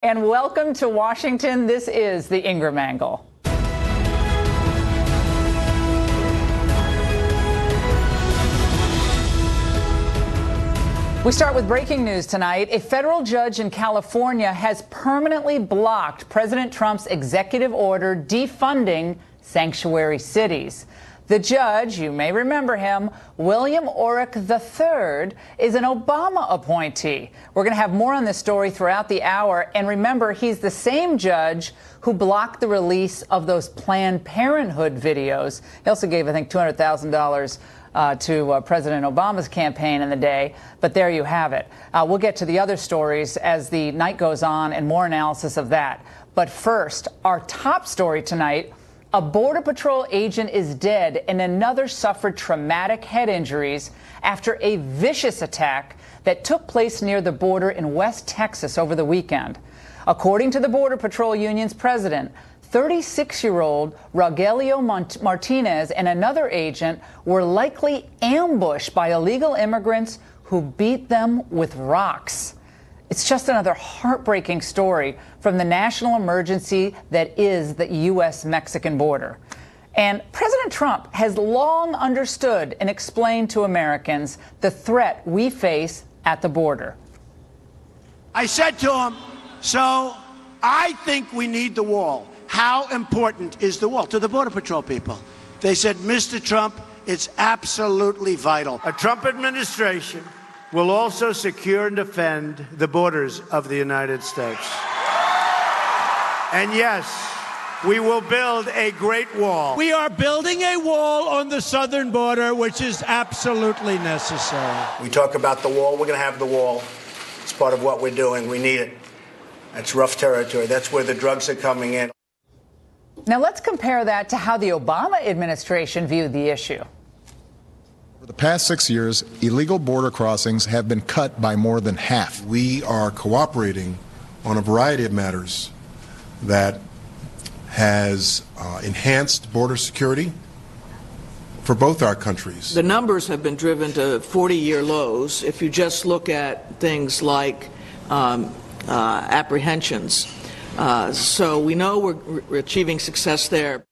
And welcome to Washington. This is the Ingraham Angle. We start with breaking news tonight. A federal judge in California has permanently blocked President Trump's executive order defunding sanctuary cities. The judge, you may remember him, William Orrick III, is an Obama appointee. We're going to have more on this story throughout the hour. And remember, he's the same judge who blocked the release of those Planned Parenthood videos. He also gave, I think, $200,000 to President Obama's campaign in the day. But there you have it. We'll get to the other stories as the night goes on and more analysis of that. But first, our top story tonight. A Border Patrol agent is dead and another suffered traumatic head injuries after a vicious attack that took place near the border in West Texas over the weekend. According to the Border Patrol Union's president, 36-year-old Rogelio Martinez and another agent were likely ambushed by illegal immigrants who beat them with rocks. It's just another heartbreaking story from the national emergency that is the U.S.-Mexican border. And President Trump has long understood and explained to Americans the threat we face at the border. I said to him, so I think we need the wall. How important is the wall? To the Border Patrol people. They said, Mr. Trump, it's absolutely vital. A Trump administration will also secure and defend the borders of the United States. And yes, we will build a great wall. We are building a wall on the southern border, which is absolutely necessary. We talk about the wall. We're going to have the wall. It's part of what we're doing. We need it. That's rough territory. That's where the drugs are coming in. Now let's compare that to how the Obama administration viewed the issue. For the past 6 years, illegal border crossings have been cut by more than half. We are cooperating on a variety of matters that has enhanced border security for both our countries. The numbers have been driven to 40-year lows. If you just look at things like apprehensions. So we know we're achieving success there.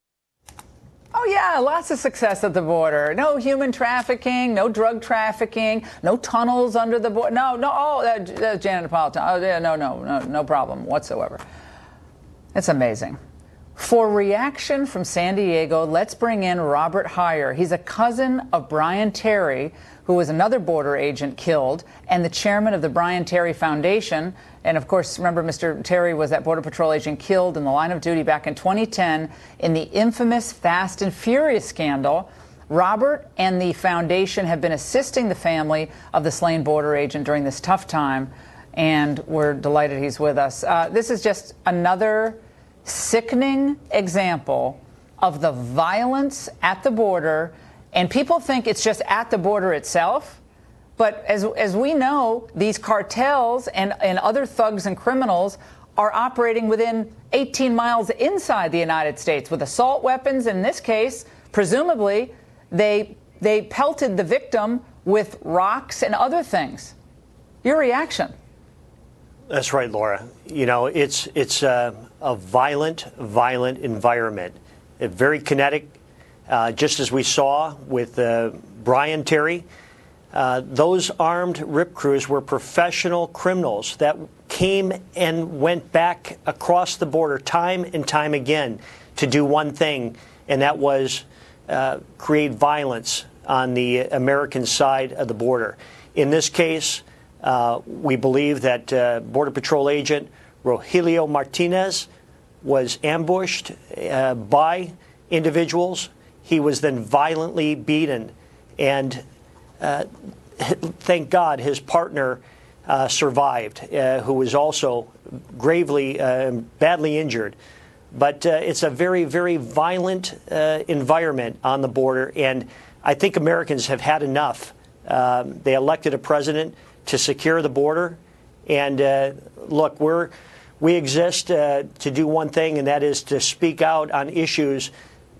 Oh, yeah, lots of success at the border. No human trafficking, no drug trafficking, no tunnels under the border. Janet Napolitan. Oh, yeah, no problem whatsoever. It's amazing. For reaction from San Diego, let's bring in Robert Heyer. He's a cousin of Brian Terry, who was another border agent killed, and the chairman of the Brian Terry Foundation. And, of course, remember, Mr. Terry was that Border Patrol agent killed in the line of duty back in 2010 in the infamous Fast and Furious scandal. Robert and the foundation have been assisting the family of the slain border agent during this tough time, and we're delighted he's with us. This is just another sickening example of the violence at the border, and people think it's just at the border itself. But as we know, these cartels and other thugs and criminals are operating within 18 miles inside the United States with assault weapons. In this case, presumably, they pelted the victim with rocks and other things. Your reaction? That's right, Laura. You know, it's a violent environment. Very kinetic, just as we saw with Brian Terry. Those armed rip crews were professional criminals that came and went back across the border time and time again to do one thing, and that was create violence on the American side of the border. In this case, we believe that Border Patrol agent Rogelio Martinez was ambushed by individuals. He was then violently beaten, and thank God his partner survived, who was also gravely, badly injured. But it's a very, very violent environment on the border, and I think Americans have had enough. They elected a president to secure the border, and look, we exist to do one thing, and that is to speak out on issues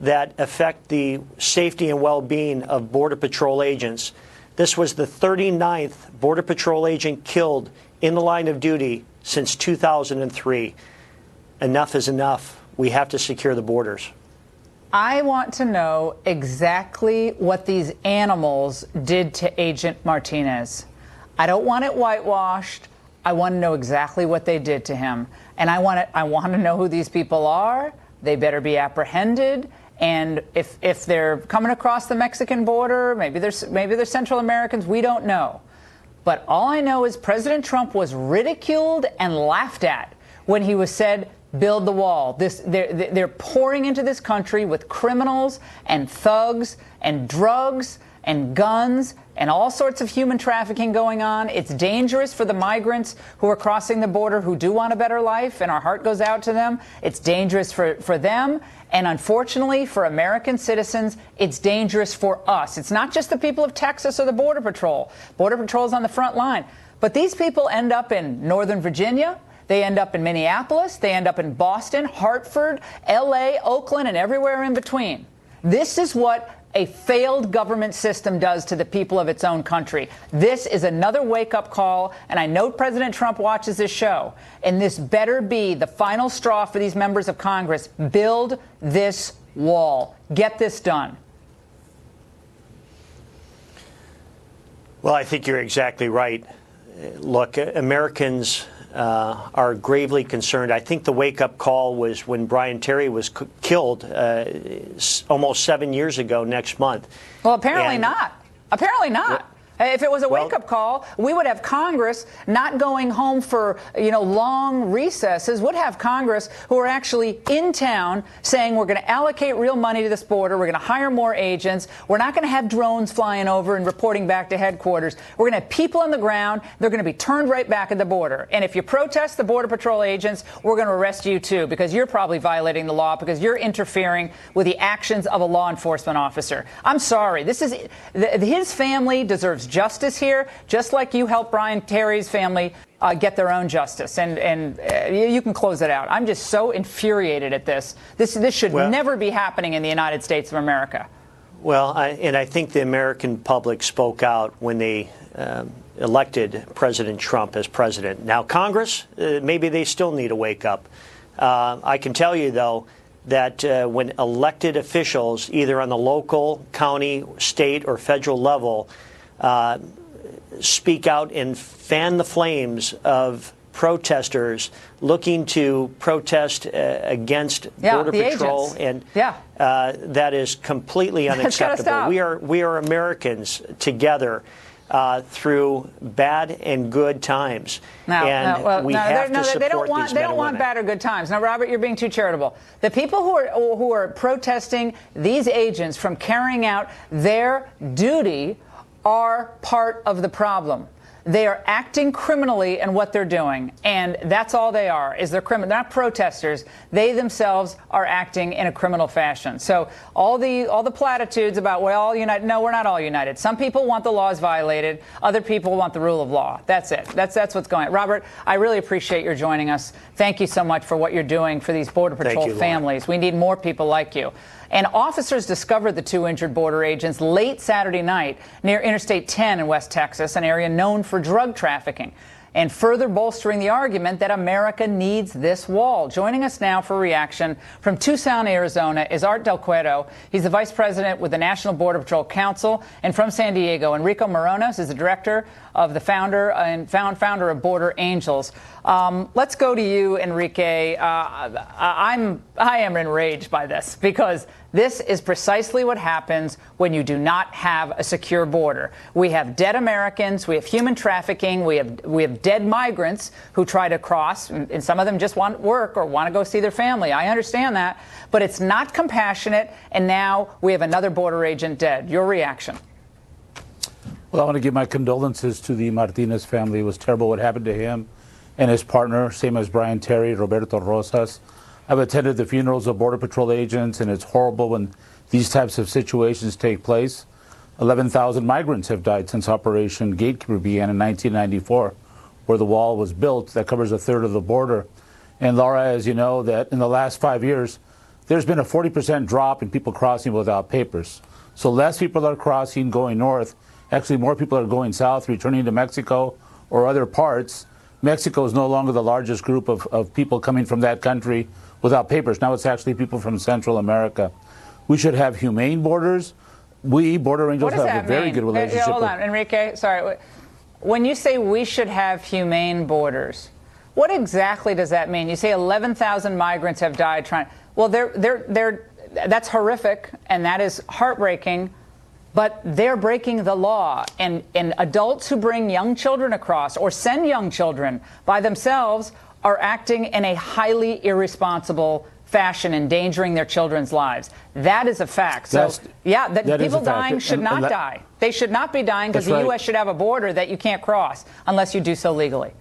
that affect the safety and well-being of Border Patrol agents. This was the 39th Border Patrol agent killed in the line of duty since 2003. Enough is enough. We have to secure the borders. I want to know exactly what these animals did to Agent Martinez. I don't want it whitewashed. I want to know exactly what they did to him. And I want to know who these people are. They better be apprehended. And if they're coming across the Mexican border, maybe they're Central Americans, we don't know. But all I know is President Trump was ridiculed and laughed at when he was said, build the wall. They're pouring into this country with criminals and thugs and drugs and guns and all sorts of human trafficking going on. It's dangerous for the migrants who are crossing the border who do want a better life, and our heart goes out to them. It's dangerous for them. And unfortunately, for American citizens, it's dangerous for us. It's not just the people of Texas or the Border Patrol. Border Patrol's on the front line. But these people end up in Northern Virginia. They end up in Minneapolis. They end up in Boston, Hartford, L.A., Oakland, and everywhere in between. This is what a failed government system does to the people of its own country. This is another wake-up call, and I know President Trump watches this show, and this better be the final straw for these members of Congress. Build this wall. Get this done. Well, I think you're exactly right. Look, Americans are gravely concerned. I think the wake-up call was when Brian Terry was killed almost 7 years ago next month. Well, apparently not. Apparently not. If it was a wake-up call, we would have Congress not going home for, long recesses. Would have Congress who are actually in town saying we're going to allocate real money to this border. We're going to hire more agents. We're not going to have drones flying over and reporting back to headquarters. We're going to have people on the ground. They're going to be turned right back at the border. And if you protest the Border Patrol agents, we're going to arrest you, too, because you're probably violating the law because you're interfering with the actions of a law enforcement officer. I'm sorry. His family deserves justice here, just like you helped Brian Terry's family get their own justice. And you can close it out. I'm just so infuriated at this. This should never be happening in the United States of America. Well, I think the American public spoke out when they elected President Trump as president. Now, Congress, maybe they still need a wake up. I can tell you, though, that when elected officials, either on the local, county, state, or federal level, speak out and fan the flames of protesters looking to protest against Border Patrol, and that is completely unacceptable. We are Americans together through bad and good times, we have to support these men and women. They don't want bad or good times. Now, Robert, you're being too charitable. The people who are protesting these agents from carrying out their duty are part of the problem. They are acting criminally in what they're doing, and that's all they are, is they're criminal. They're not protesters. They themselves are acting in a criminal fashion. So all the platitudes about we're all united, no, we're not all united. Some people want the laws violated. Other people want the rule of law. That's it. That's what's going on. Robert, I really appreciate your joining us. Thank you so much for what you're doing for these Border Patrol families. We need more people like you. And officers discovered the two injured border agents late Saturday night near Interstate 10 in West Texas, an area known for drug trafficking, and further bolstering the argument that America needs this wall. Joining us now for reaction from Tucson, Arizona, is Art Del Cueto. He's the vice president with the National Border Patrol Council. And from San Diego, Enrico Morones is the director of the founder of Border Angels. Let's go to you, Enrique. I am enraged by this because this is precisely what happens when you do not have a secure border. We have dead Americans, we have human trafficking, we have dead migrants who try to cross, and some of them just want work or want to go see their family. I understand that, but it's not compassionate, and now we have another border agent dead. Your reaction? Well, I want to give my condolences to the Martinez family. It was terrible what happened to him and his partner, same as Brian Terry, Roberto Rosas. I've attended the funerals of Border Patrol agents, and it's horrible when these types of situations take place. 11,000 migrants have died since Operation Gatekeeper began in 1994, where the wall was built that covers a third of the border. And Laura, as you know, that in the last 5 years, there's been a 40% drop in people crossing without papers. So less people are crossing going north. Actually, more people are going south, returning to Mexico or other parts. Mexico is no longer the largest group of people coming from that country without papers. Now it's actually people from Central America. We should have humane borders. We, Border Angels, have a very good relationship. Hold on, Enrique, sorry. When you say we should have humane borders, what exactly does that mean? You say 11,000 migrants have died trying. Well, that's horrific, and that is heartbreaking, but they're breaking the law. And adults who bring young children across or send young children by themselves are acting in a highly irresponsible fashion, endangering their children's lives. That is a fact. So, yeah, that people dying should not die. They should not be dying because the U.S. should have a border that you can't cross unless you do so legally.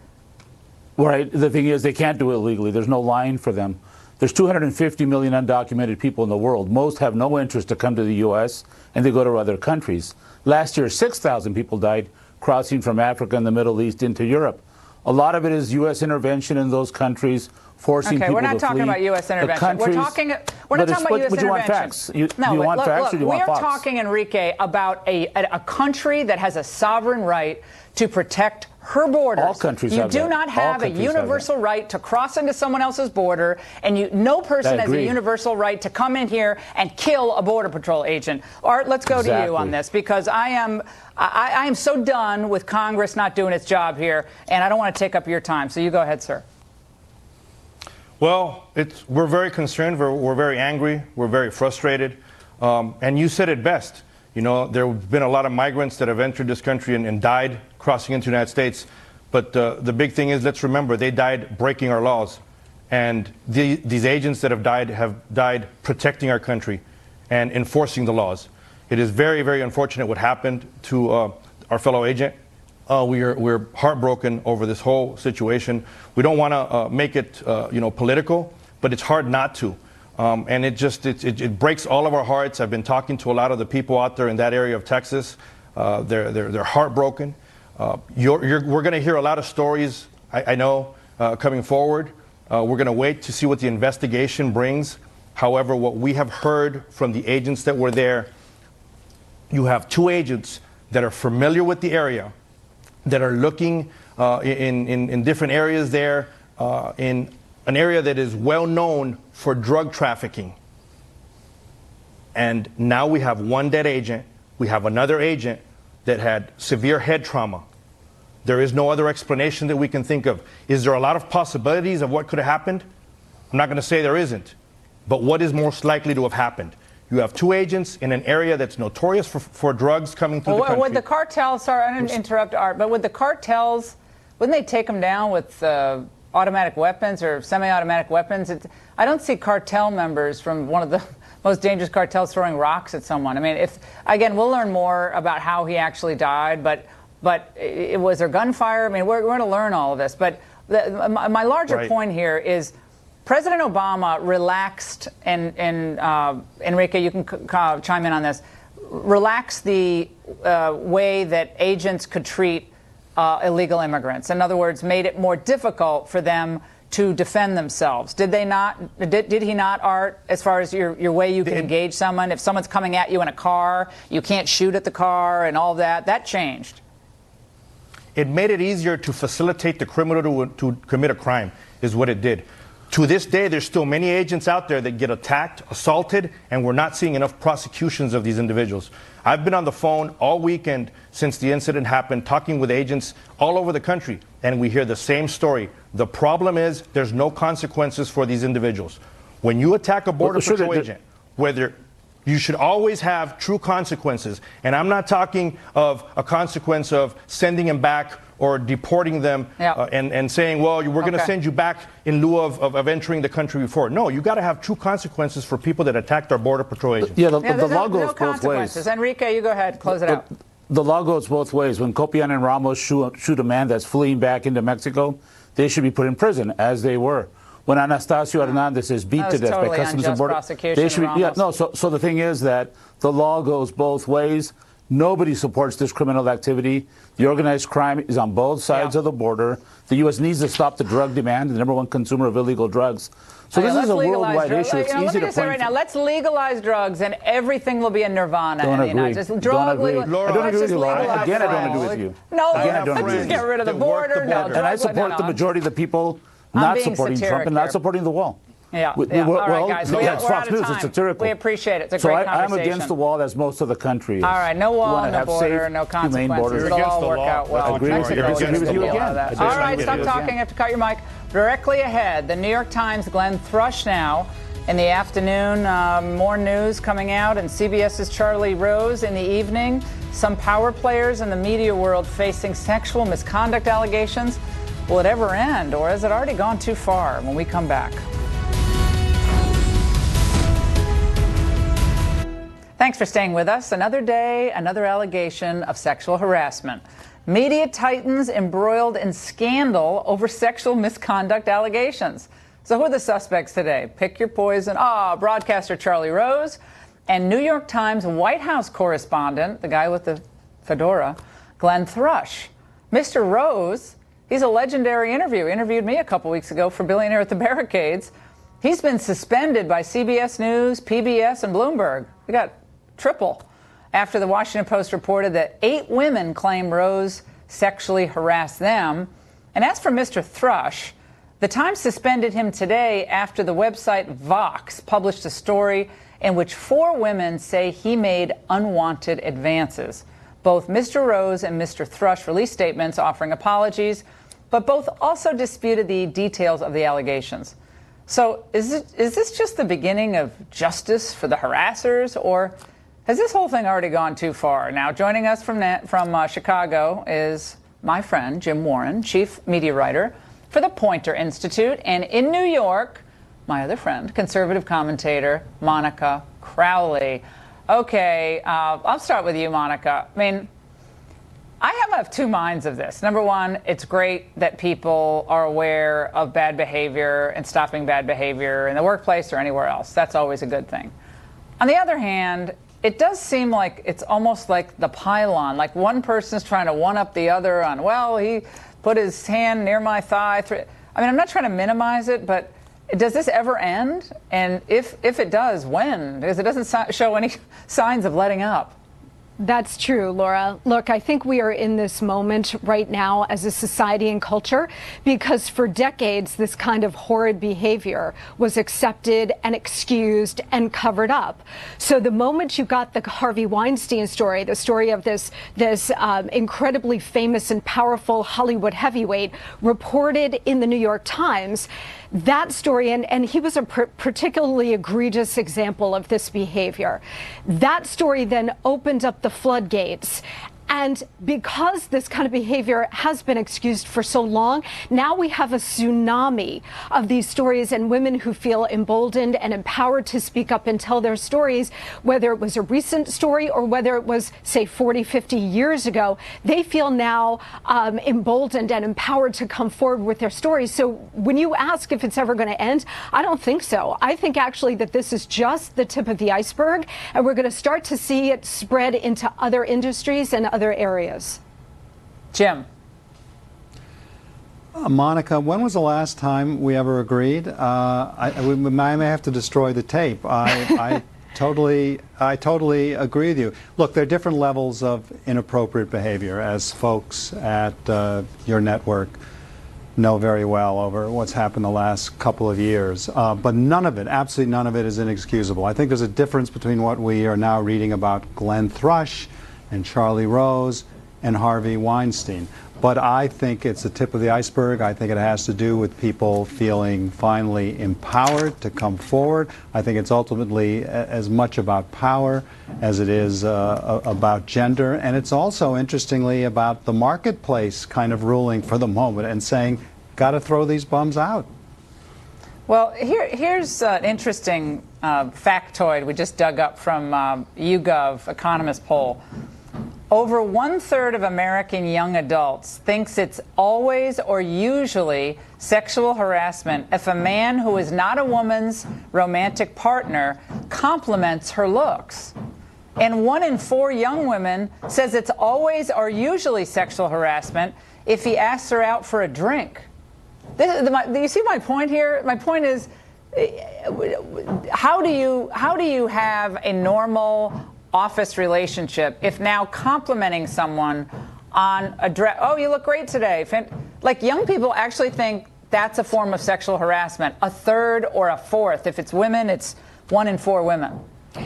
Right. The thing is, they can't do it legally. There's no line for them. There's 250 million undocumented people in the world. Most have no interest to come to the U.S., and they go to other countries. Last year, 6,000 people died crossing from Africa and the Middle East into Europe. A lot of it is U.S. intervention in those countries, forcing people to flee. Okay, we're not talking about U.S. intervention. We're not talking about U.S. intervention. But you want facts? Do you want facts or do you want We're facts? talking, Enrique, about a country that has a sovereign right to protect her borders. All countries have that. You do not have a universal right to cross into someone else's border, and no person has a universal right to come in here and kill a Border Patrol agent. Art, let's go to you on this, because I am so done with Congress not doing its job here, and I don't want to take up your time. So you go ahead, sir. Well, we're very concerned. We're very angry. We're very frustrated. And you said it best. You know, there have been a lot of migrants that have entered this country and died crossing into the United States. But the big thing is, let's remember, they died breaking our laws. And these agents that have died protecting our country and enforcing the laws. It is very, very unfortunate what happened to our fellow agent. We're heartbroken over this whole situation. We don't want to make it political, but it's hard not to. And it breaks all of our hearts. I've been talking to a lot of the people out there in that area of Texas. They're heartbroken. We're going to hear a lot of stories, I know, coming forward. We're going to wait to see what the investigation brings. However, what we have heard from the agents that were there, you have 2 agents that are familiar with the area, that are looking in different areas there, in an area that is well known for drug trafficking. And now we have 1 dead agent. We have another agent that had severe head trauma. There is no other explanation that we can think of. Is there a lot of possibilities of what could have happened? I'm not going to say there isn't. But what is most likely to have happened? You have 2 agents in an area that's notorious for drugs coming through the country. Would the cartels, sorry, I didn't interrupt, Art, but would the cartels, wouldn't they take them down with automatic weapons or semi-automatic weapons? I don't see cartel members from one of the most dangerous cartels throwing rocks at someone. I mean, again, we'll learn more about how he actually died, but was there gunfire? I mean, we're going to learn all of this. But my larger point here is President Obama relaxed, and Enrique, you can chime in on this, relaxed the way that agents could treat illegal immigrants. In other words, made it more difficult for them to defend themselves. Did they not? Did he not, Art, as far as your way you can engage someone? If someone's coming at you in a car, you can't shoot at the car and all that. That changed. It made it easier to facilitate the criminal to commit a crime, is what it did. To this day, there's still many agents out there that get attacked, assaulted, and we're not seeing enough prosecutions of these individuals. I've been on the phone all weekend since the incident happened, talking with agents all over the country, and we hear the same story. The problem is there's no consequences for these individuals. When you attack a Border Patrol agent, whether you should always have true consequences, and I'm not talking of a consequence of sending him back or deporting them and saying, well, we're going to send you back in lieu of entering the country before. No, you got to have true consequences for people that attacked our Border Patrol agents. The law goes both ways. Enrique, you go ahead, close it out. The law goes both ways. When Copian and Ramos shoot a man that's fleeing back into Mexico, they should be put in prison, as they were. When Anastasio Hernandez is beat to death by Customs and Border, they should be. So the thing is that the law goes both ways. Nobody supports this criminal activity. The organized crime is on both sides of the border. The U.S. needs to stop the drug demand, the number one consumer of illegal drugs. So this is a worldwide issue. It's easy to point right now. Let's legalize drugs, and everything will be a nirvana in the United States. I don't agree with you, Laura. Again, I don't agree with you. No, let's just get rid of the border. And I support the majority of the people not supporting Trump and not supporting the wall. Yeah. All right, guys. It's Fox News. It's satirical. We appreciate it. It's a great conversation. I'm against the wall, as most of the country is. All right. No wall, no border, no consequences. It'll all work out well. I agree with you again. All right. Stop talking. I have to cut your mic. Directly ahead, the New York Times' Glenn Thrush now. In the afternoon, more news coming out. And CBS's Charlie Rose in the evening. Some power players in the media world facing sexual misconduct allegations. Will it ever end, or has it already gone too far? When we come back. Thanks for staying with us. Another day, another allegation of sexual harassment. Media titans embroiled in scandal over sexual misconduct allegations. So who are the suspects today? Pick your poison. Broadcaster Charlie Rose and New York Times White House correspondent, the guy with the fedora, Glenn Thrush. Mr. Rose, he's a legendary interviewed me a couple weeks ago for Billionaire at the Barricades. He's been suspended by CBS News, PBS, and Bloomberg. We got triple after the Washington Post reported that 8 women claim Rose sexually harassed them. And as for Mr. Thrush, the Times suspended him today after the website Vox published a story in which 4 women say he made unwanted advances. Both Mr. Rose and Mr. Thrush released statements offering apologies, but both also disputed the details of the allegations. So is this just the beginning of justice for the harassers, or has this whole thing already gone too far? Now, joining us from Chicago is my friend, Jim Warren, chief media writer for the Poynter Institute, and in New York, my other friend, conservative commentator, Monica Crowley. Okay, I'll start with you, Monica. I mean, I have 2 minds of this. Number one, it's great that people are aware of bad behavior and stopping bad behavior in the workplace or anywhere else. That's always a good thing. On the other hand, it does seem like it's almost like the pylon, like one person's trying to one-up the other on, well, he put his hand near my thigh. I mean, I'm not trying to minimize it, but does this ever end? And if it does, when? Because it doesn't show any signs of letting up. That's true, Laura. Look, I think we are in this moment right now as a society and culture because for decades, this kind of horrid behavior was accepted and excused and covered up. So the moment you got the Harvey Weinstein story, the story of this incredibly famous and powerful Hollywood heavyweight reported in the New York Times, that story, and he was a particularly egregious example of this behavior. That story then opened up the floodgates. And because this kind of behavior has been excused for so long, now we have a tsunami of these stories and women who feel emboldened and empowered to speak up and tell their stories, whether it was a recent story or whether it was, say, 40, 50 years ago. They feel now emboldened and empowered to come forward with their stories. So when you ask if it's ever going to end, I don't think so. I think actually that this is just the tip of the iceberg, and we're going to start to see it spread into other industries and other areas. Jim. Monica, when was the last time we ever agreed? We may have to destroy the tape. I totally agree with you. Look, there are different levels of inappropriate behavior, as folks at your network know very well over what's happened the last couple of years. But none of it, absolutely none of it, is inexcusable. I think there's a difference between what we are now reading about Glenn Thrush and Charlie Rose and Harvey Weinstein. But I think it's the tip of the iceberg. I think it has to do with people feeling finally empowered to come forward. I think it's ultimately as much about power as it is about gender. And it's also, interestingly, about the marketplace kind of ruling for the moment and saying, got to throw these bums out. Well, here's an interesting factoid we just dug up from YouGov Economist poll. Over 1/3 of American young adults thinks it's always or usually sexual harassment if a man who is not a woman's romantic partner compliments her looks. And 1 in 4 young women says it's always or usually sexual harassment if he asks her out for a drink. Do you see my point here? My point is, how do you have a normal office relationship if now complimenting someone on a dress? Oh, you look great today. Like, young people actually think that's a form of sexual harassment. A third or a fourth. If it's women, it's 1 in 4 women.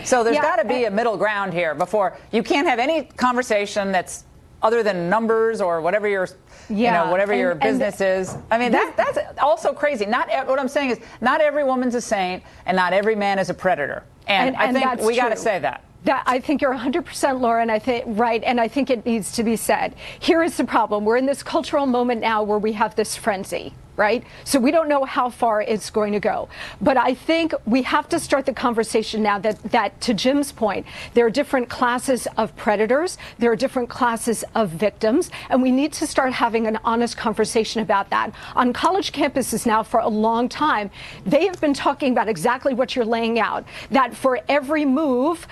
So there's got to be a middle ground here before you can't have any conversation that's other than numbers or whatever your, whatever your business is. I mean, that's also crazy. What I'm saying is, not every woman's a saint, and not every man is a predator. And I think we got to say that. I think you're 100% Laura, and I think right, and I think it needs to be said. Here is the problem: we're in this cultural moment now where we have this frenzy. Right? So we don't know how far it's going to go. But I think we have to start the conversation now that to Jim's point, there are different classes of predators, there are different classes of victims, and we need to start having an honest conversation about that. On college campuses now for a long time, they have been talking about exactly what you're laying out, that for every move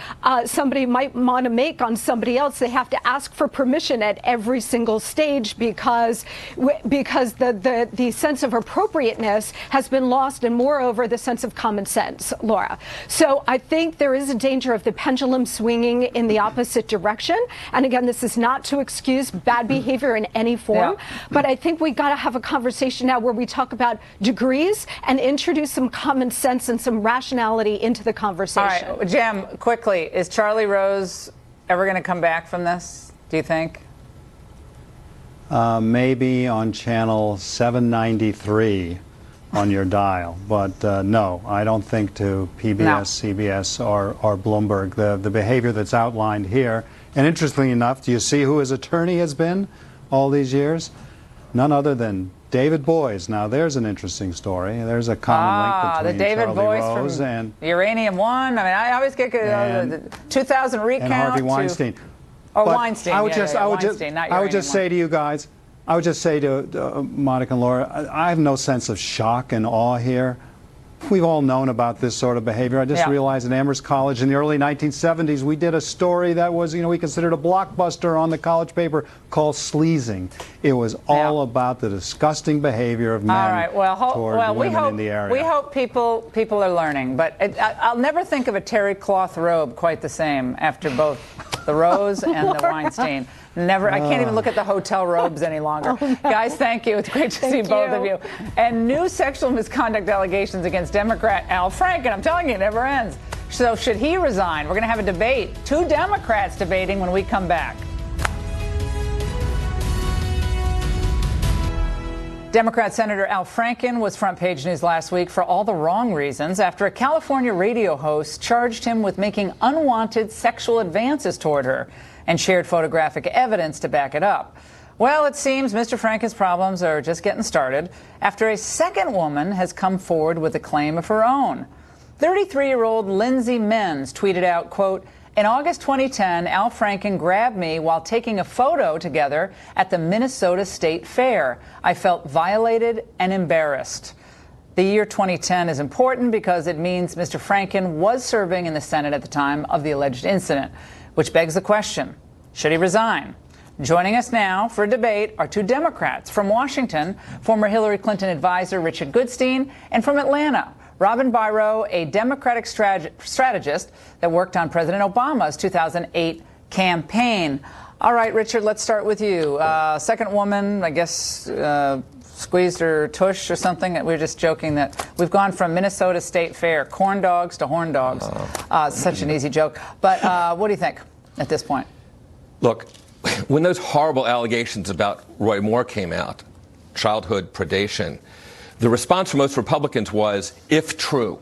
somebody might want to make on somebody else, they have to ask for permission at every single stage because the sense of appropriateness has been lost, and moreover the sense of common sense, Laura. So I think there is a danger of the pendulum swinging in the opposite direction. And again, this is not to excuse bad behavior in any form, but I think we got to have a conversation now where we talk about degrees and introduce some common sense and some rationality into the conversation. All right, Jim, quickly, is Charlie Rose ever going to come back from this, do you think? Maybe on channel 793 on your dial, but no, I don't think to PBS, CBS, or Bloomberg. The behavior that's outlined here, and interestingly enough, do you see who his attorney has been all these years? None other than David Boies. Now, there's an interesting story. There's a common link between Charlie Rose and Uranium One. I mean, I always get the 2000 recount. And Harvey Weinstein. Weinstein. I would just say to you guys, I would just say to Monica and Laura, I have no sense of shock and awe here. We've all known about this sort of behavior. I just realized at Amherst College in the early 1970s, we did a story that was, we considered a blockbuster on the college paper called Sleazing. It was all about the disgusting behavior of men toward women in the area. We hope people are learning, but I'll never think of a terry cloth robe quite the same after both the Rose and the Weinstein. Never. I can't even look at the hotel robes any longer. Guys, thank you. It's great to see both of you. And new sexual misconduct allegations against Democrat Al Franken. I'm telling you, it never ends. So should he resign? We're going to have a debate. 2 Democrats debating when we come back. Democrat Senator Al Franken was front page news last week for all the wrong reasons after a California radio host charged him with making unwanted sexual advances toward her and shared photographic evidence to back it up. Well, it seems Mr. Franken's problems are just getting started after a second woman has come forward with a claim of her own. 33-year-old Lindsay Menz tweeted out, quote, "In August 2010, Al Franken grabbed me while taking a photo together at the Minnesota State Fair. I felt violated and embarrassed." The year 2010 is important because it means Mr. Franken was serving in the Senate at the time of the alleged incident, which begs the question, should he resign? Joining us now for a debate are 2 Democrats. From Washington, former Hillary Clinton advisor Richard Goodstein, and from Atlanta, Robin Biro, a Democratic strategist that worked on President Obama's 2008 campaign. All right, Richard, let's start with you. Second woman, I guess, squeezed her tush or something. We were just joking that we've gone from Minnesota State Fair, corn dogs to horn dogs. Such an easy joke. But what do you think at this point? Look, when those horrible allegations about Roy Moore came out, childhood predation, the response from most Republicans was, if true.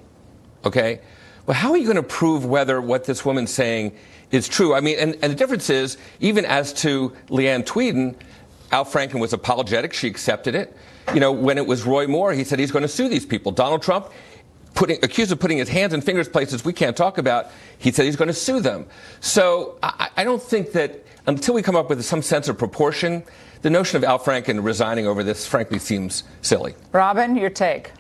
Okay? Well, how are you going to prove whether what this woman's saying is true? I mean, and the difference is, even as to Leanne Tweeden, Al Franken was apologetic. She accepted it. When it was Roy Moore, he said he's going to sue these people. Donald Trump, accused of putting his hands and fingers places we can't talk about, he said he's going to sue them. So I don't think that until we come up with some sense of proportion, the notion of Al Franken resigning over this, frankly, seems silly. Robin, your take?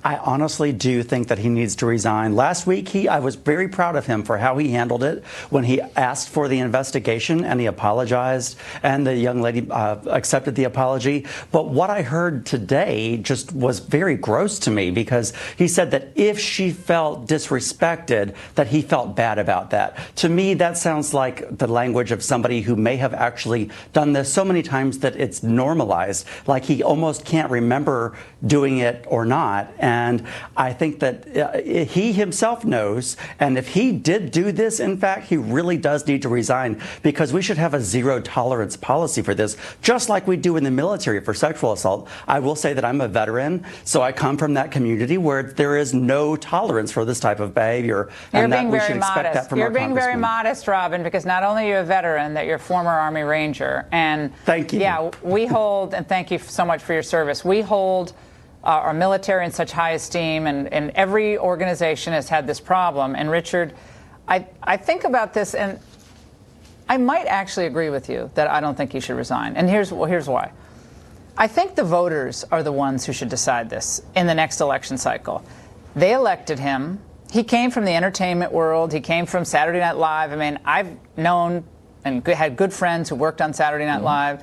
I honestly do think that he needs to resign. Last week, I was very proud of him for how he handled it when he asked for the investigation and he apologized, and the young lady accepted the apology. But what I heard today just was very gross to me, because he said that if she felt disrespected, that he felt bad about that. To me, that sounds like the language of somebody who may have actually done this so many times that it's normalized, like he almost can't remember doing it or not. And I think that he himself knows, and if he did do this, in fact, he really does need to resign, because we should have a zero tolerance policy for this, just like we do in the military for sexual assault. I will say that I'm a veteran, so I come from that community where there is no tolerance for this type of behavior. You're and being that we very should expect modest. that from You're our being very congressmen. modest, Robin, because not only are you a veteran, that you're a former Army Ranger. And thank you. Yeah, we hold, and thank you so much for your service, we hold our military in such high esteem, and every organization has had this problem. And Richard, I think about this, and I might actually agree with you that I don't think he should resign. And here's why. I think the voters are the ones who should decide this in the next election cycle. They elected him. He came from the entertainment world. He came from Saturday Night Live. I mean, I've known and had good friends who worked on Saturday Night Live.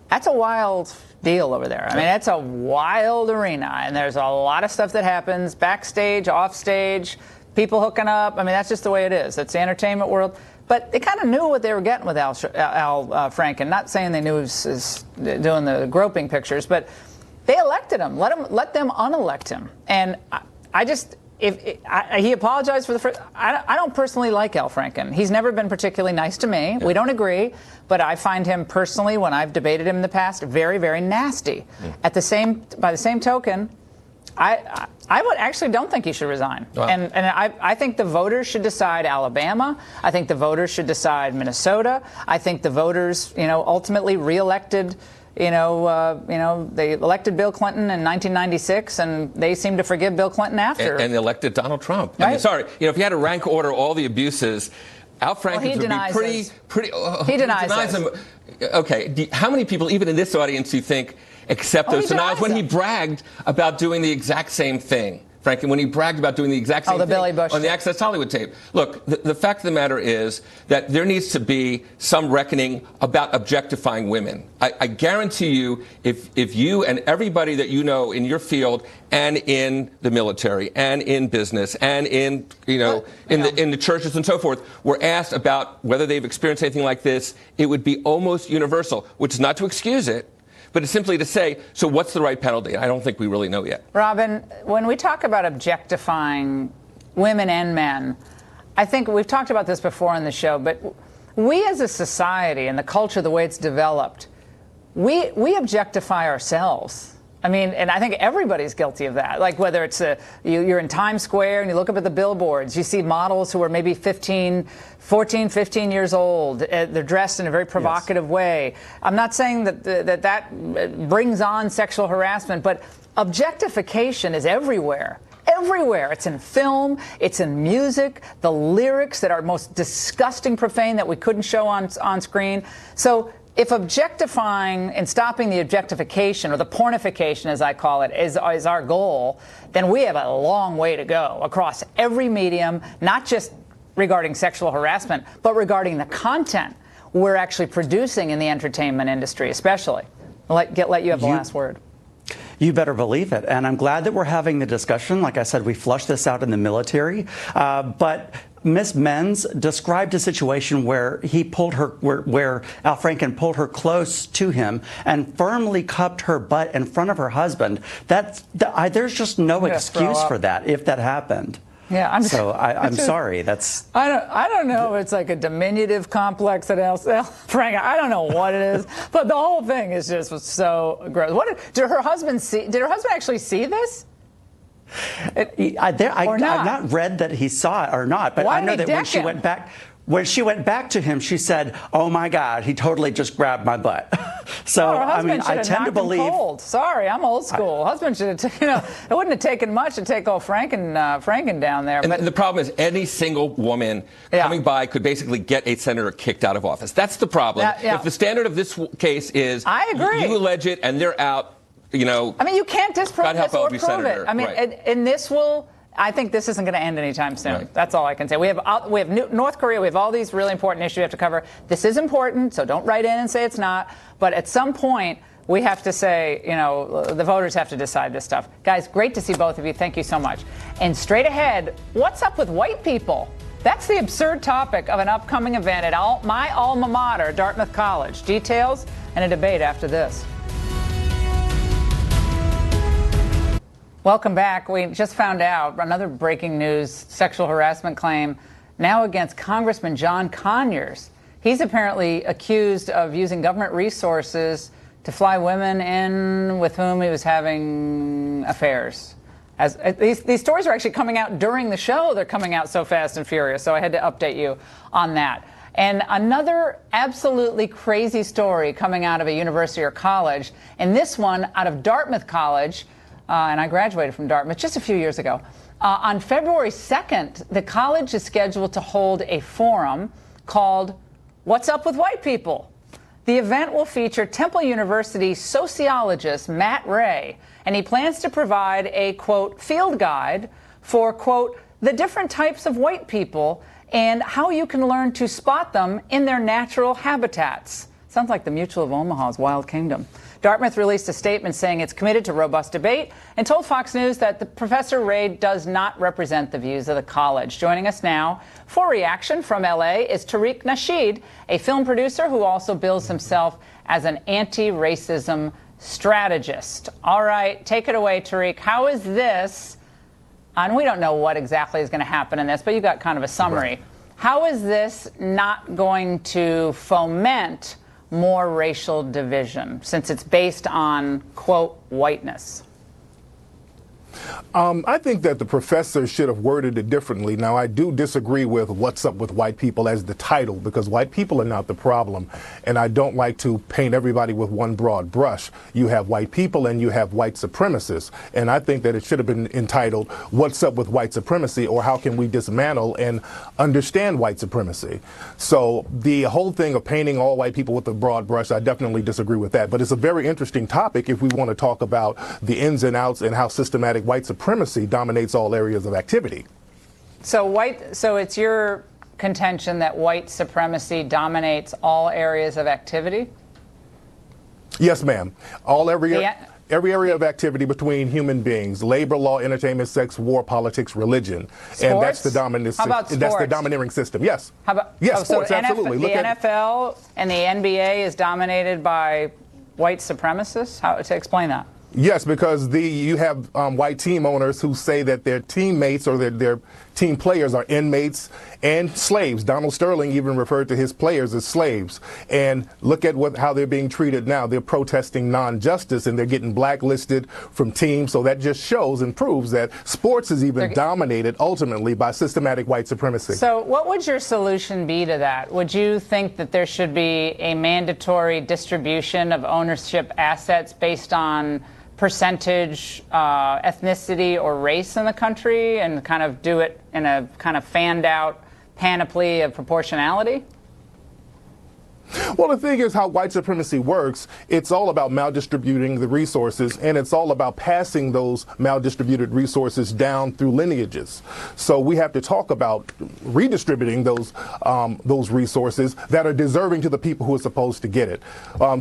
That's a wild deal over there. I mean, that's a wild arena, and there's a lot of stuff that happens backstage, offstage, people hooking up. I mean, that's just the way it is. That's the entertainment world. But they kind of knew what they were getting with Al Franken. Not saying they knew he was doing the groping pictures, but they elected him. Let them unelect him. And I just, he apologized for the first. I don't personally like Al Franken. He's never been particularly nice to me. Yeah. We don't agree, but I find him personally, when I've debated him in the past, very, very nasty. By the same token, I would actually don't think he should resign. Wow. And I think the voters should decide Alabama. I think the voters should decide Minnesota. I think the voters, ultimately reelected. They elected Bill Clinton in 1996, and they seem to forgive Bill Clinton after. And elected Donald Trump. Right? I mean, sorry, if you had to rank order all the abuses, Al Franken would be pretty. He denies them. Okay, how many people, even in this audience, you think accept those denials when he bragged about doing the exact same thing? Franken, when he bragged about doing the exact same thing Billy Bush on the Access Hollywood tape. Look, the fact of the matter is that there needs to be some reckoning about objectifying women. I guarantee you, if you and everybody that you know in your field and in the military and in business and in the churches and so forth were asked about whether they've experienced anything like this, it would be almost universal, which is not to excuse it, but it's simply to say, so what's the right penalty? I don't think we really know yet. Robin, when we talk about objectifying women and men, I think we've talked about this before on the show, but we as a society and the culture, the way it's developed, we objectify ourselves. I mean, and I think everybody's guilty of that. Like whether it's you're in Times Square and you look up at the billboards, you see models who are maybe 14, 15 years old. They're dressed in a very provocative way. I'm not saying that brings on sexual harassment, but objectification is everywhere. Everywhere. It's in film, it's in music, the lyrics that are most disgusting, profane that we couldn't show on screen. So if objectifying and stopping the objectification, or the pornification as I call it, is our goal, then we have a long way to go across every medium, not just regarding sexual harassment, but regarding the content we're actually producing in the entertainment industry, especially. Let you have the last word. You better believe it. And I'm glad that we're having the discussion. Like I said, we flushed this out in the military. But Ms. Menz described a situation where where Al Franken pulled her close to him and firmly cupped her butt in front of her husband. There's just no excuse for that if that happened. Yeah, I'm sorry. I don't know if it's like a diminutive complex at Al Franken. I don't know what it is, but the whole thing is just so gross. Did her husband actually see this? I've not read that he saw it or not, but I know that when she went back to him, she said, "Oh my God, he totally just grabbed my butt." So I mean, I tend to believe. Cold. Sorry, I'm old school. Husband should have, it wouldn't have taken much to take old Franken down there. And the problem is, any single woman coming by could basically get a senator kicked out of office. That's the problem. If the standard of this case is, I agree. You allege it and they're out. you know. I mean, you can't disprove God help this or every prove senator. it. I mean, Right. and this will. I think this isn't going to end anytime soon. Right. That's all I can say. We have North Korea. We have all these really important issues we have to cover. This is important, so don't write in and say it's not. But at some point, we have to say, you know, the voters have to decide this stuff. Guys, great to see both of you. Thank you so much. And straight ahead, what's up with white people? That's the absurd topic of an upcoming event at my alma mater, Dartmouth College. Details and a debate after this. Welcome back. We just found out another breaking news sexual harassment claim now against Congressman John Conyers. He's apparently accused of using government resources to fly women in with whom he was having affairs. As these stories are actually coming out during the show. They're coming out so fast and furious. So I had to update you on that. And another absolutely crazy story coming out of a university or college, and this one out of Dartmouth College. And I graduated from Dartmouth just a few years ago. On February 2nd, the college is scheduled to hold a forum called What's Up with White People? The event will feature Temple University sociologist Matt Ray, and he plans to provide a, quote, field guide for, quote, the different types of white people and how you can learn to spot them in their natural habitats. Sounds like the Mutual of Omaha's Wild Kingdom. Dartmouth released a statement saying it's committed to robust debate and told Fox News that the Professor Ray does not represent the views of the college. Joining us now for reaction from L.A. is Tariq Nasheed, a film producer who also bills himself as an anti-racism strategist. All right, take it away, Tariq. How is this, and we don't know what exactly is going to happen in this, but you got kind of a summary. Right. How is this not going to foment more racial division, since it's based on, quote, whiteness? I think that the professor should have worded it differently. Now, I do disagree with What's Up with White People as the title, because white people are not the problem. And I don't like to paint everybody with one broad brush. You have white people and you have white supremacists. And I think that it should have been entitled What's Up with White Supremacy, or How Can We Dismantle and Understand White Supremacy? So the whole thing of painting all white people with a broad brush, I definitely disagree with that. But it's a very interesting topic if we want to talk about the ins and outs and how systematic white supremacy dominates all areas of activity. So it's your contention that white supremacy dominates all areas of activity? Yes, ma'am. Every area of activity between human beings: labor, law, entertainment, sex, war, politics, religion. Sports? And that's the dominant. How about sports? That's the dominating system. Yes. How about sports? So absolutely. The NFL and the NBA is dominated by white supremacists? How to explain that? Yes, because you have white team owners who say that their teammates or their team players are inmates and slaves. Donald Sterling even referred to his players as slaves. And look at how they're being treated now. They're protesting non-justice and they're getting blacklisted from teams. So that just shows and proves that sports is even dominated ultimately by systematic white supremacy. So what would your solution be to that? Would you think that there should be a mandatory distribution of ownership assets based on percentage, ethnicity, or race in the country, and kind of do it in a kind of fanned out panoply of proportionality? Well, the thing is how white supremacy works. It's all about maldistributing the resources, and it's all about passing those maldistributed resources down through lineages. So we have to talk about redistributing those resources that are deserving to the people who are supposed to get it.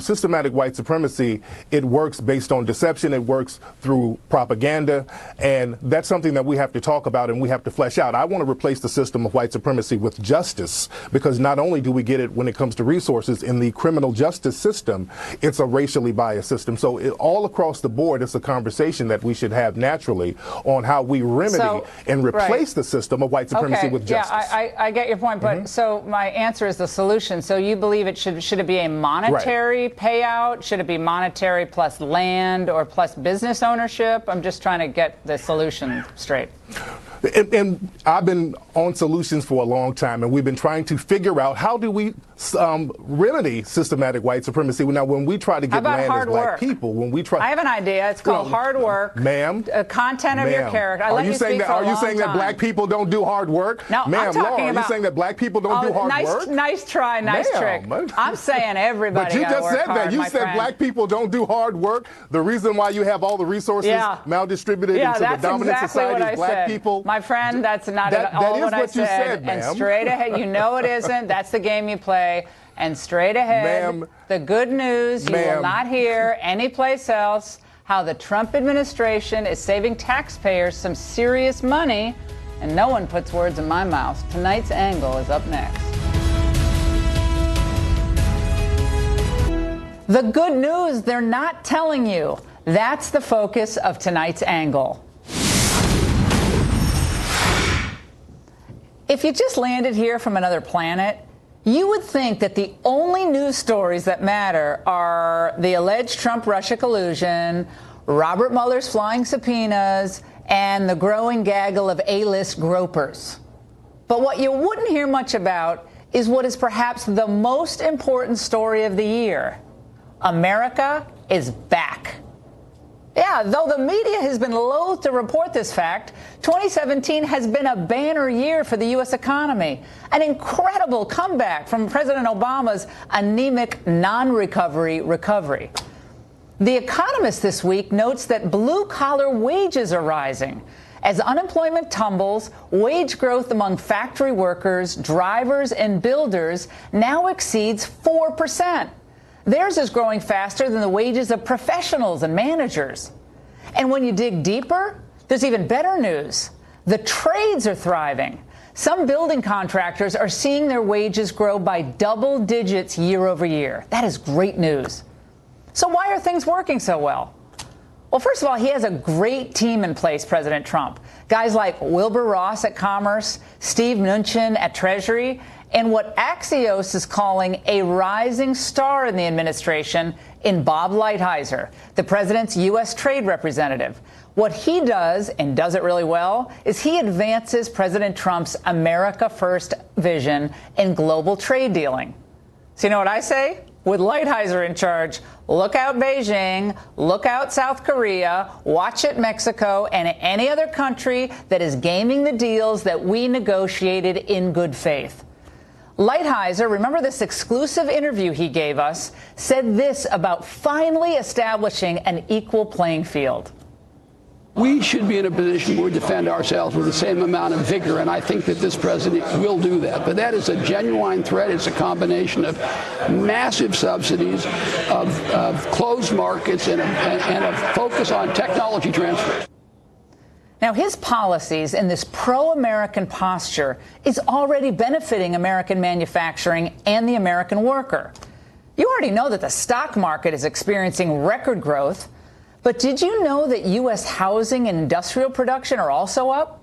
Systematic white supremacy, it works based on deception. It works through propaganda, and that's something that we have to talk about and we have to flesh out. I want to replace the system of white supremacy with justice, because not only do we get it when it comes to resources, in the criminal justice system, it's a racially biased system. So all across the board, it's a conversation that we should have naturally on how we remedy and replace the system of white supremacy with justice. Yeah, I get your point, but so my answer is the solution. So you believe it should it be a monetary payout? Should it be monetary plus land or plus business ownership? I'm just trying to get the solution straight. And I've been on solutions for a long time, and we've been trying to figure out how do we remedy systematic white supremacy. Now, when we try to get land as black people, when we try, I have an idea. It's called hard work, ma'am. Content of your character. Are you saying that black people don't do hard work? No, ma'am, I'm Laura, are you saying that black people don't do hard work? Nice try, nice trick. I'm saying everybody. But you just said that. You said black people don't do hard work. The reason why you have all the resources maldistributed into the dominant society is black people. My friend, that's not at all what I said. And straight ahead, you know it isn't. That's the game you play. And straight ahead, the good news, you will not hear anyplace else how the Trump administration is saving taxpayers some serious money, and no one puts words in my mouth. Tonight's Angle is up next. The good news they're not telling you. That's the focus of tonight's Angle. If you just landed here from another planet, you would think that the only news stories that matter are the alleged Trump-Russia collusion, Robert Mueller's flying subpoenas, and the growing gaggle of A-list gropers. But what you wouldn't hear much about is what is perhaps the most important story of the year. America is back. Yeah, though the media has been loath to report this fact, 2017 has been a banner year for the U.S. economy. An incredible comeback from President Obama's anemic non-recovery recovery. The Economist this week notes that blue-collar wages are rising. As unemployment tumbles, wage growth among factory workers, drivers, and builders now exceeds 4%. Theirs is growing faster than the wages of professionals and managers. And when you dig deeper, there's even better news. The trades are thriving. Some building contractors are seeing their wages grow by double digits year over year. That is great news. So why are things working so well? Well, first of all, he has a great team in place, President Trump. Guys like Wilbur Ross at Commerce, Steve Mnuchin at Treasury, and what Axios is calling a rising star in the administration in Bob Lighthizer, the president's U.S. trade representative. What he does, and does it really well, is he advances President Trump's America First vision in global trade dealing. So you know what I say? With Lighthizer in charge, look out Beijing, look out South Korea, watch it Mexico, and any other country that is gaming the deals that we negotiated in good faith. Lighthizer, remember this exclusive interview he gave us, said this about finally establishing an equal playing field. We should be in a position where we defend ourselves with the same amount of vigor, and I think that this president will do that. But that is a genuine threat. It's a combination of massive subsidies, of closed markets, and a focus on technology transfer. Now, his policies and this pro-American posture is already benefiting American manufacturing and the American worker. You already know that the stock market is experiencing record growth. But did you know that U.S. housing and industrial production are also up?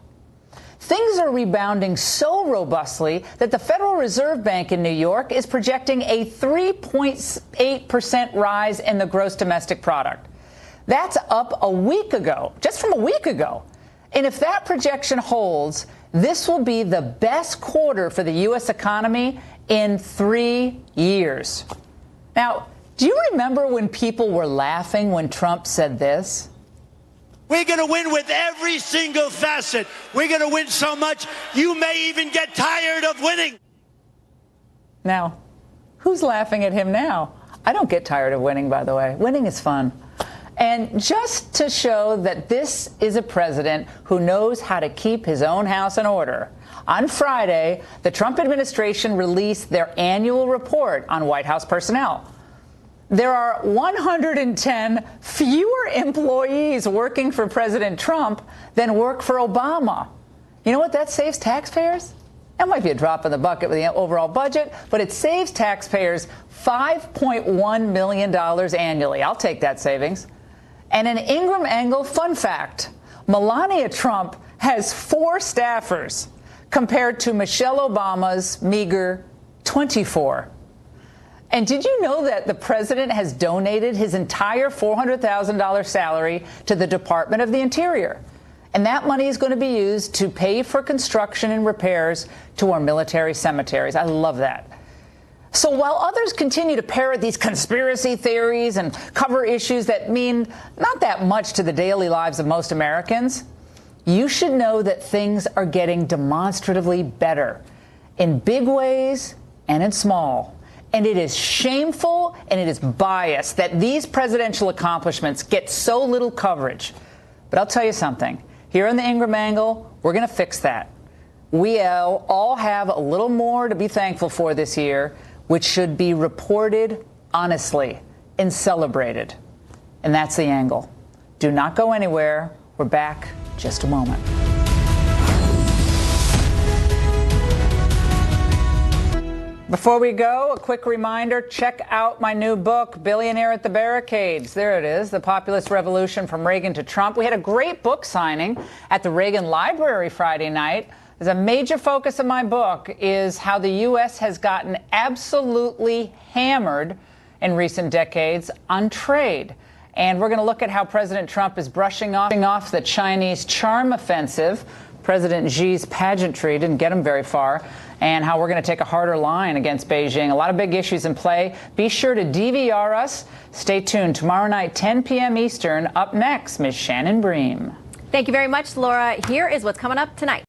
Things are rebounding so robustly that the Federal Reserve Bank in New York is projecting a 3.8% rise in the gross domestic product. That's up a week ago, just from a week ago. And if that projection holds, this will be the best quarter for the U.S. economy in 3 years. Now, do you remember when people were laughing when Trump said this? We're going to win with every single facet. We're going to win so much, you may even get tired of winning. Now, who's laughing at him now? I don't get tired of winning, by the way. Winning is fun. And just to show that this is a president who knows how to keep his own house in order, on Friday, the Trump administration released their annual report on White House personnel. There are 110 fewer employees working for President Trump than work for Obama. You know what that saves taxpayers? That might be a drop in the bucket with the overall budget, but it saves taxpayers $5.1 million annually. I'll take that savings. And an Ingraham Angle fun fact, Melania Trump has 4 staffers compared to Michelle Obama's meager 24. And did you know that the president has donated his entire $400,000 salary to the Department of the Interior? And that money is going to be used to pay for construction and repairs to our military cemeteries. I love that. So while others continue to parrot these conspiracy theories and cover issues that mean not that much to the daily lives of most Americans, you should know that things are getting demonstratively better in big ways and in small. And it is shameful and it is biased that these presidential accomplishments get so little coverage. But I'll tell you something. Here in the Ingraham angle, we're going to fix that. We all have a little more to be thankful for this year, which should be reported honestly and celebrated. And that's the angle. Do not go anywhere. We're back in just a moment. Before we go, a quick reminder, check out my new book, Billionaire at the Barricades. There it is, The Populist Revolution from Reagan to Trump. We had a great book signing at the Reagan Library Friday night. As a major focus of my book is how the U.S. has gotten absolutely hammered in recent decades on trade. And we're going to look at how President Trump is brushing off the Chinese charm offensive. President Xi's pageantry didn't get him very far. And how we're going to take a harder line against Beijing. A lot of big issues in play. Be sure to DVR us. Stay tuned. Tomorrow night, 10 p.m. Eastern. Up next, Ms. Shannon Bream. Thank you very much, Laura. Here is what's coming up tonight.